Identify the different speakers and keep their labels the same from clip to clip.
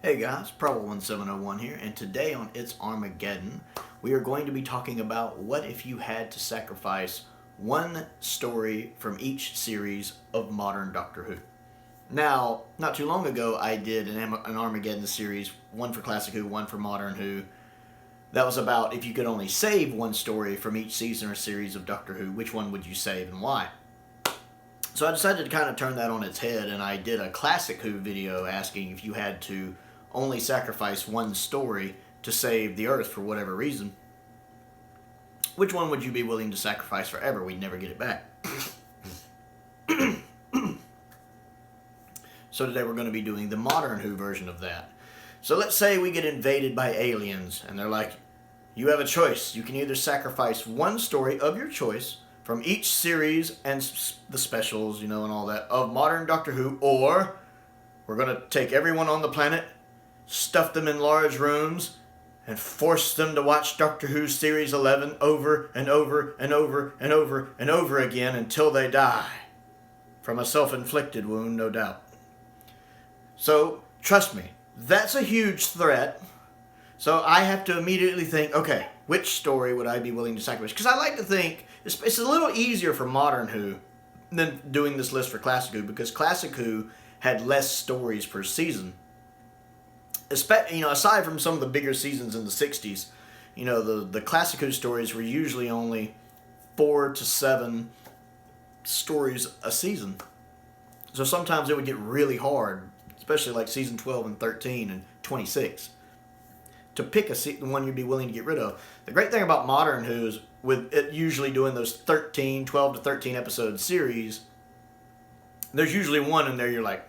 Speaker 1: Hey guys, Prowl 1701 here, and today on It's Armageddon, we are going to be talking about what if you had to sacrifice one story from each series of modern Doctor Who. Now, not too long ago, I did an Armageddon series, one for Classic Who, one for Modern Who. That was about if you could only save one story from each season or series of Doctor Who, which one would you save and why? So I decided to kind of turn that on its head, and I did a Classic Who video asking if you had to only sacrifice one story to save the Earth for whatever reason, which one would you be willing to sacrifice forever? We'd never get it back. So today we're going to be doing the Modern Who version of that. So let's say we get invaded by aliens, and they're like, you have a choice. You can either sacrifice one story of your choice from each series and the specials, and all that, of modern Doctor Who, or we're going to take everyone on the planet, stuff them in large rooms, and force them to watch Doctor Who Series 11 over and over and over and over and over again until they die. From a self-inflicted wound, no doubt. So, trust me, that's a huge threat. So I have to immediately think, okay, which story would I be willing to sacrifice? Because I like to think it's a little easier for Modern Who than doing this list for Classic Who, because Classic Who had less stories per season. Aside from some of the bigger seasons in the 60s, the Classic Who stories were usually only 4 to 7 stories a season. So sometimes it would get really hard, especially like season 12 and 13 and 26, to pick the one you'd be willing to get rid of. The great thing about Modern Who is, with it usually doing those 12 to 13 episode series, there's usually one in there you're like,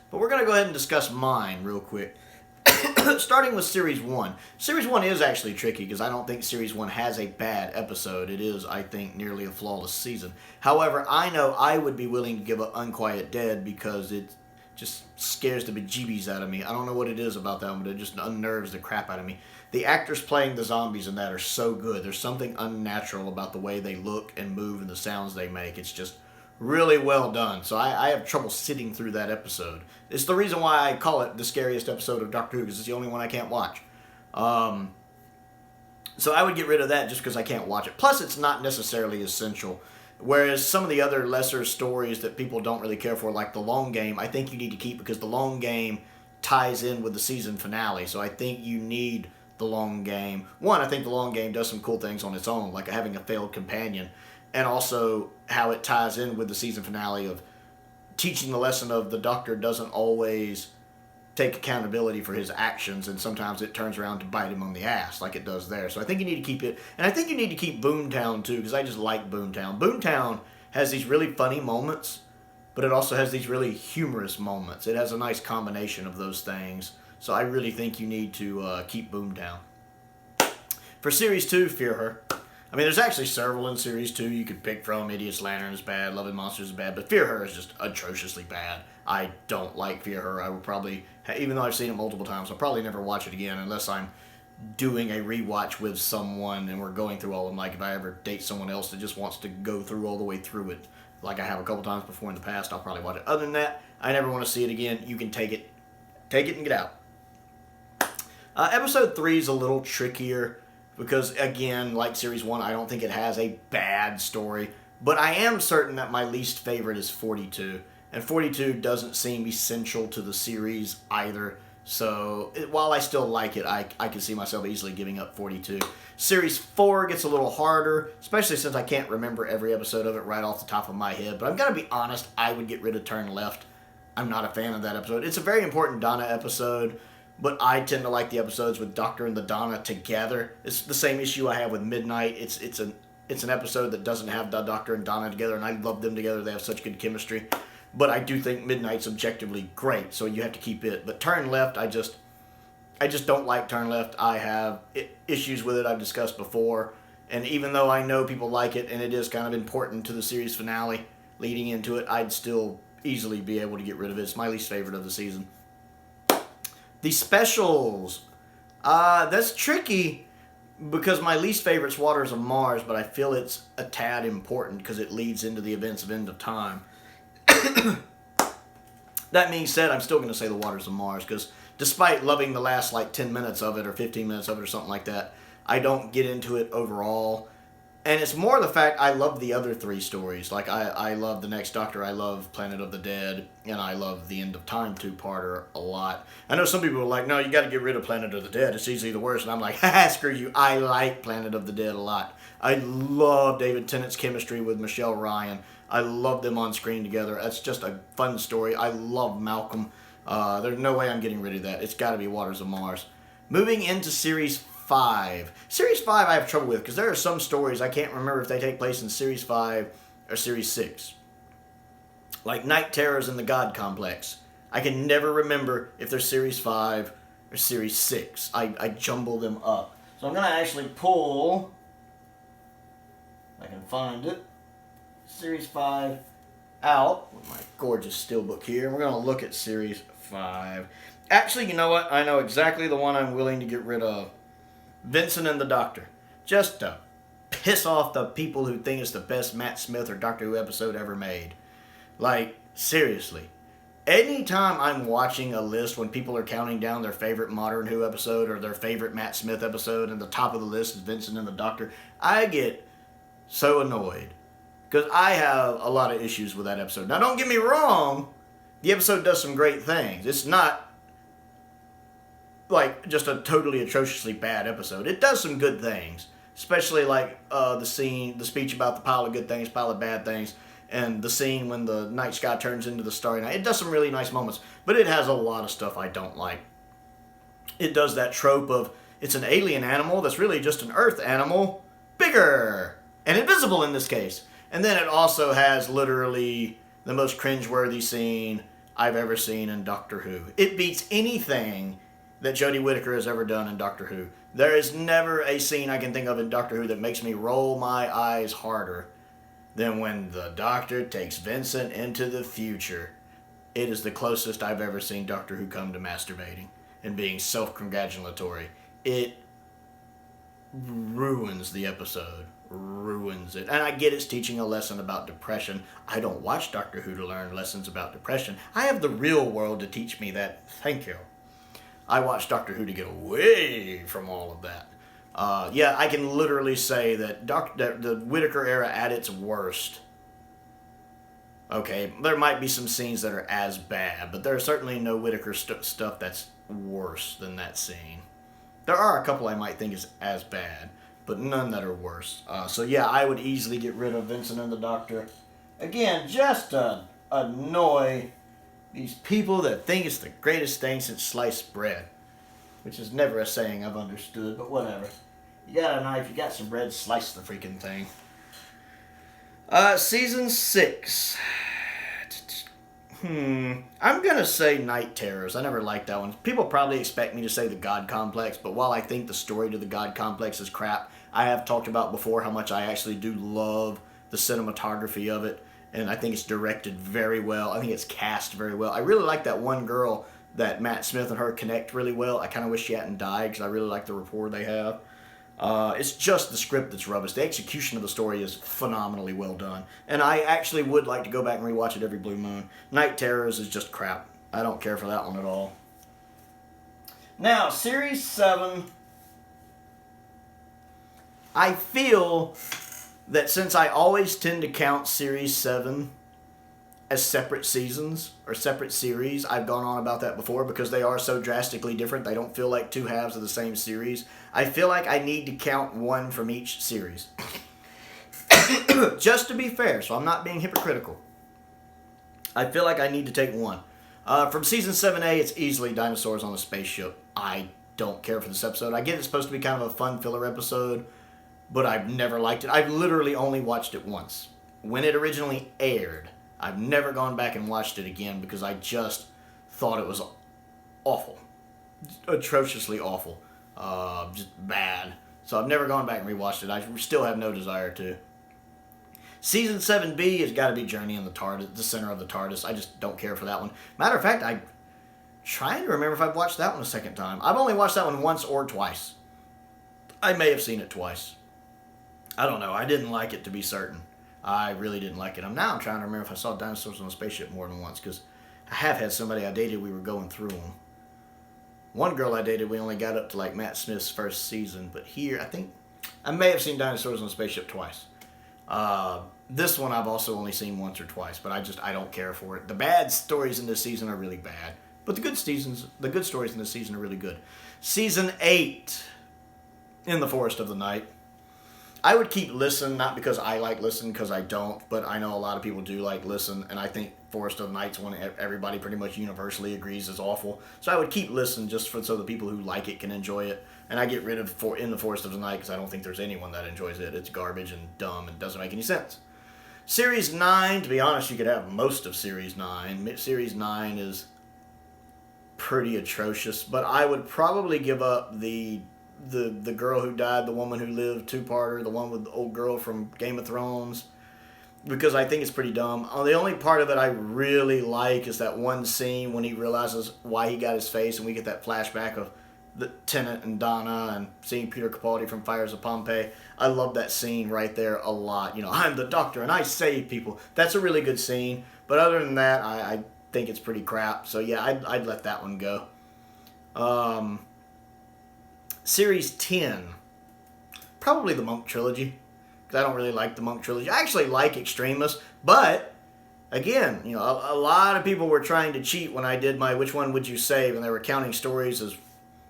Speaker 1: but we're going to go ahead and discuss mine real quick. Starting with Series 1. Series 1 is actually tricky because I don't think Series 1 has a bad episode. It is, I think, nearly a flawless season. However, I know I would be willing to give up Unquiet Dead because it just scares the bejeebies out of me. I don't know what it is about that one, but it just unnerves the crap out of me. The actors playing the zombies in that are so good. There's something unnatural about the way they look and move and the sounds they make. It's just really well done. So I have trouble sitting through that episode. It's the reason why I call it the scariest episode of Doctor Who, because it's the only one I can't watch. So I would get rid of that just because I can't watch it. Plus, it's not necessarily essential. Whereas some of the other lesser stories that people don't really care for, like The Long Game, I think you need to keep because The Long Game ties in with the season finale. So I think you need The Long Game. One, I think The Long Game does some cool things on its own, like having a failed companion. And also how it ties in with the season finale of teaching the lesson of the Doctor doesn't always take accountability for his actions, and sometimes it turns around to bite him on the ass like it does there. So I think you need to keep it. And I think you need to keep Boomtown too, because I just like Boomtown. Boomtown has these really funny moments, but it also has these really humorous moments. It has a nice combination of those things. So I really think you need to keep Boomtown. For Series 2, Fear Her. I mean, there's actually several in Series 2 you could pick from. Idiot's Lantern is bad, Loving Monsters is bad, but Fear Her is just atrociously bad. I don't like Fear Her. I will probably, even though I've seen it multiple times, I'll probably never watch it again unless I'm doing a rewatch with someone and we're going through all of them. Like if I ever date someone else that just wants to go through all the way through it, like I have a couple times before in the past, I'll probably watch it. Other than that, I never want to see it again. You can take it and get out. Episode 3 is a little trickier. Because, again, like Series 1, I don't think it has a bad story. But I am certain that my least favorite is 42. And 42 doesn't seem essential to the series either. So, while I still like it, I can see myself easily giving up 42. Series 4 gets a little harder, especially since I can't remember every episode of it right off the top of my head. But I'm going to be honest, I would get rid of Turn Left. I'm not a fan of that episode. It's a very important Donna episode. But I tend to like the episodes with Doctor and the Donna together. It's the same issue I have with Midnight. It's an episode that doesn't have the Doctor and Donna together, and I love them together. They have such good chemistry. But I do think Midnight's objectively great, so you have to keep it. But Turn Left, I just don't like Turn Left. I have issues with it I've discussed before. And even though I know people like it, and it is kind of important to the series finale leading into it, I'd still easily be able to get rid of it. It's my least favorite of the season. The specials. That's tricky because my least favorite's Waters of Mars, but I feel it's a tad important because it leads into the events of End of Time. That being said, I'm still going to say The Waters of Mars, because despite loving the last like 10 minutes of it or 15 minutes of it or something like that, I don't get into it overall. And it's more the fact I love the other three stories. Like, I love The Next Doctor, I love Planet of the Dead, and I love the End of Time two-parter a lot. I know some people are like, no, you got to get rid of Planet of the Dead. It's easily the worst. And I'm like, haha, screw you. I like Planet of the Dead a lot. I love David Tennant's chemistry with Michelle Ryan. I love them on screen together. That's just a fun story. I love Malcolm. There's no way I'm getting rid of that. It's got to be Waters of Mars. Moving into Series 5. Series 5 I have trouble with, because there are some stories I can't remember if they take place in Series 5 or Series 6. Like Night Terrors and the God Complex. I can never remember if they're Series 5 or Series 6. I jumble them up. So I'm going to actually pull, if I can find it, Series 5 out with my gorgeous steelbook here. We're going to look at Series 5. Actually, you know what? I know exactly the one I'm willing to get rid of. Vincent and the Doctor. Just to piss off the people who think it's the best Matt Smith or Doctor Who episode ever made. Like, seriously. Anytime I'm watching a list when people are counting down their favorite Modern Who episode or their favorite Matt Smith episode and the top of the list is Vincent and the Doctor, I get so annoyed. Because I have a lot of issues with that episode. Now, don't get me wrong. The episode does some great things. It's not like just a totally atrociously bad episode. It does some good things. Especially like the speech about the pile of good things, pile of bad things. And the scene when the night sky turns into the starry night. It does some really nice moments. But it has a lot of stuff I don't like. It does that trope of it's an alien animal that's really just an Earth animal. Bigger. And invisible in this case. And then it also has literally the most cringeworthy scene I've ever seen in Doctor Who. It beats anything that Jodie Whittaker has ever done in Doctor Who. There is never a scene I can think of in Doctor Who that makes me roll my eyes harder than when the Doctor takes Vincent into the future. It is the closest I've ever seen Doctor Who come to masturbating and being self-congratulatory. It ruins the episode. Ruins it. And I get it's teaching a lesson about depression. I don't watch Doctor Who to learn lessons about depression. I have the real world to teach me that. Thank you. I watch Doctor Who to get away from all of that. Yeah, I can literally say that the Whittaker era at its worst. Okay, there might be some scenes that are as bad, but there's certainly no Whittaker stuff that's worse than that scene. There are a couple I might think is as bad, but none that are worse. So yeah, I would easily get rid of Vincent and the Doctor. Again, just to annoy these people that think it's the greatest thing since sliced bread. Which is never a saying I've understood, but whatever. You got a knife, you got some bread, slice the freaking thing. Season 6. I'm gonna say Night Terrors. I never liked that one. People probably expect me to say the God Complex, but while I think the story to the God Complex is crap, I have talked about before how much I actually do love the cinematography of it, and I think it's directed very well. I think it's cast very well. I really like that one girl that Matt Smith and her connect really well. I kind of wish she hadn't died because I really like the rapport they have. It's just the script that's rubbish. The execution of the story is phenomenally well done. And I actually would like to go back and rewatch it every blue moon. Night Terrors is just crap. I don't care for that one at all. Now, Series 7. I feel that since I always tend to count Series 7 as separate seasons or separate series, I've gone on about that before because they are so drastically different. They don't feel like two halves of the same series. I feel like I need to count one from each series. Just to be fair, so I'm not being hypocritical. I feel like I need to take one. From Season 7A, it's easily Dinosaurs on a Spaceship. I don't care for this episode. I get it's supposed to be kind of a fun filler episode, but I've never liked it. I've literally only watched it once. When it originally aired, I've never gone back and watched it again because I just thought it was awful. Atrociously awful. Just bad. So I've never gone back and rewatched it. I still have no desire to. Season 7B has got to be Journey in the TARDIS, the center of the TARDIS. I just don't care for that one. Matter of fact, I'm trying to remember if I've watched that one a second time. I've only watched that one once or twice. I may have seen it twice. I don't know. I didn't like it, to be certain. I really didn't like it. Now I'm trying to remember if I saw Dinosaurs on a Spaceship more than once, because I have had somebody I dated, we were going through them. One girl I dated, we only got up to like Matt Smith's first season, but here, I think, I may have seen Dinosaurs on a Spaceship twice. This one I've also only seen once or twice, but I don't care for it. The bad stories in this season are really bad, but the good stories in this season are really good. Season 8, In the Forest of the Night. I would keep Listen, not because I like Listen, because I don't, but I know a lot of people do like Listen, and I think Forest of the Night's one everybody pretty much universally agrees is awful. So I would keep Listen just so the people who like it can enjoy it, and I get rid of In the Forest of the Night because I don't think there's anyone that enjoys it. It's garbage and dumb and doesn't make any sense. Series 9, to be honest, you could have most of Series 9. Series 9 is pretty atrocious, but I would probably give up the girl who died, the woman who lived, two-parter, the one with the old girl from Game of Thrones, because I think it's pretty dumb. The only part of it I really like is that one scene when he realizes why he got his face, and we get that flashback of the Tennant and Donna and seeing Peter Capaldi from Fires of Pompeii. I love that scene right there a lot. You know, I'm the doctor and I save people. That's a really good scene, but other than that, I think it's pretty crap. So yeah, I'd let that one go. Series 10, probably the Monk Trilogy, because I don't really like the Monk Trilogy. I actually like Extremis, but again, you know, a lot of people were trying to cheat when I did my Which One Would You Save, and they were counting stories as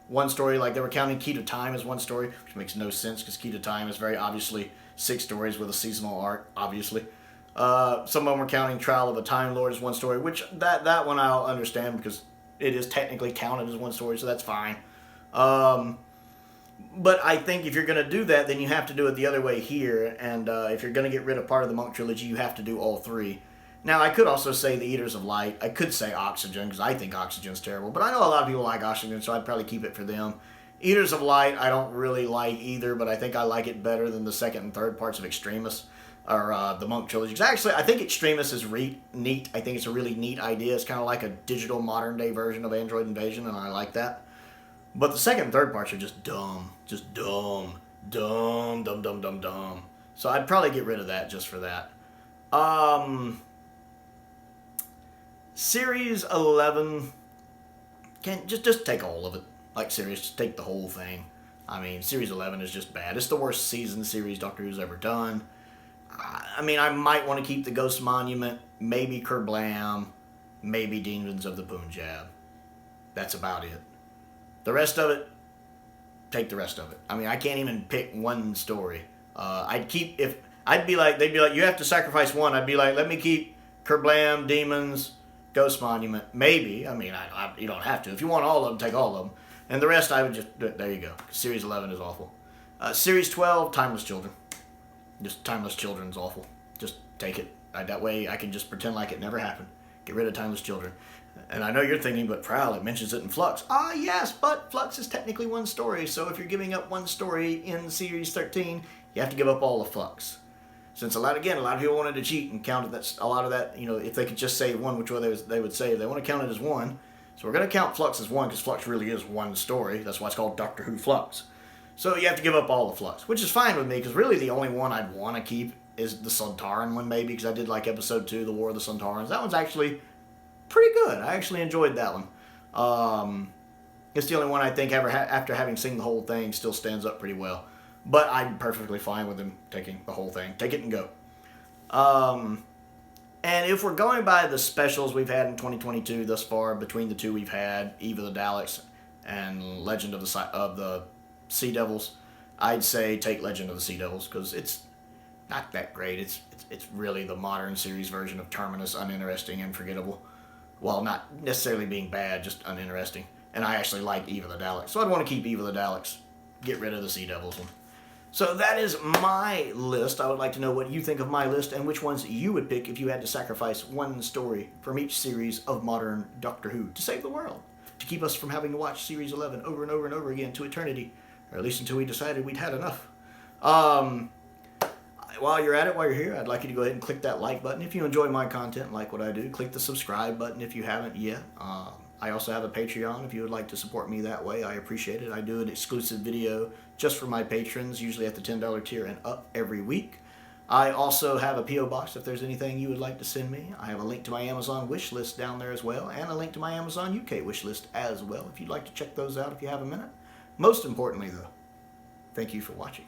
Speaker 1: one story, like they were counting Key to Time as one story, which makes no sense because Key to Time is very obviously 6 stories with a seasonal arc, obviously. Some of them were counting Trial of a Time Lord as one story, which that one I'll understand because it is technically counted as one story, so that's fine. But I think if you're going to do that, then you have to do it the other way here. And if you're going to get rid of part of the Monk Trilogy, you have to do all 3. Now, I could also say the Eaters of Light. I could say Oxygen, because I think Oxygen's terrible. But I know a lot of people like Oxygen, so I'd probably keep it for them. Eaters of Light, I don't really like either, but I think I like it better than the second and third parts of Extremis, or the Monk Trilogy. Because actually, I think Extremis is neat. I think it's a really neat idea. It's kind of like a digital modern-day version of Android Invasion, and I like that. But the second and third parts are just dumb. Just dumb. Dumb, dumb, dumb, dumb, dumb. So I'd probably get rid of that just for that. Series 11, just take all of it. Like, serious, just take the whole thing. I mean, Series 11 is just bad. It's the worst season series Doctor Who's ever done. I mean, I might want to keep the Ghost Monument, maybe Kerblam, maybe Demons of the Punjab. That's about it. The rest of it, take the rest of it. I mean, I can't even pick one story. They'd be like, you have to sacrifice one. I'd be like, let me keep Kerblam, Demons, Ghost Monument, maybe. I mean, you don't have to. If you want all of them, take all of them. And the rest, I would just, there you go. Series 11 is awful. Series 12, Timeless Children. Just Timeless Children's awful. Just take it. That way I can just pretend like it never happened. Get rid of Timeless Children. And I know you're thinking, but Prowl, it mentions it in Flux. Ah, yes, but Flux is technically one story, so if you're giving up one story in Series 13, you have to give up all of Flux. Since a lot of people wanted to cheat and counted that, a lot of that, you know, if they could just save one, which one they would save. They want to count it as one. So we're going to count Flux as one, because Flux really is one story. That's why it's called Doctor Who Flux. So you have to give up all the Flux, which is fine with me, because really the only one I'd want to keep is the Sontaran one, maybe, because I did like Episode 2, The War of the Sontarans. That one's actually pretty good. I actually enjoyed that one. It's the only one I think after having seen the whole thing still stands up pretty well. But I'm perfectly fine with him taking the whole thing. Take it and go. And if we're going by the specials we've had in 2022 thus far, between the two we've had, Eve of the Daleks and Legend of the Sea Devils, I'd say take Legend of the Sea Devils, because it's not that great. It's really the modern series version of Terminus, uninteresting and forgettable. Well, not necessarily being bad, just uninteresting. And I actually like Eve of the Daleks, so I'd want to keep Eve of the Daleks. Get rid of the Sea Devils one. So that is my list. I would like to know what you think of my list and which ones you would pick if you had to sacrifice one story from each series of modern Doctor Who to save the world, to keep us from having to watch Series 11 over and over and over again to eternity, or at least until we decided we'd had enough. While you're here, I'd like you to go ahead and click that like button if you enjoy my content and like what I do. Click the subscribe button if you haven't yet. I also have a Patreon if you would like to support me that way. I appreciate it. I do an exclusive video just for my patrons, usually at the $10 tier and up every week. I also have a P.O. box if there's anything you would like to send me. I have a link to my Amazon wish list down there as well, and a link to my Amazon UK wish list as well if you'd like to check those out if you have a minute. Most importantly, though, thank you for watching.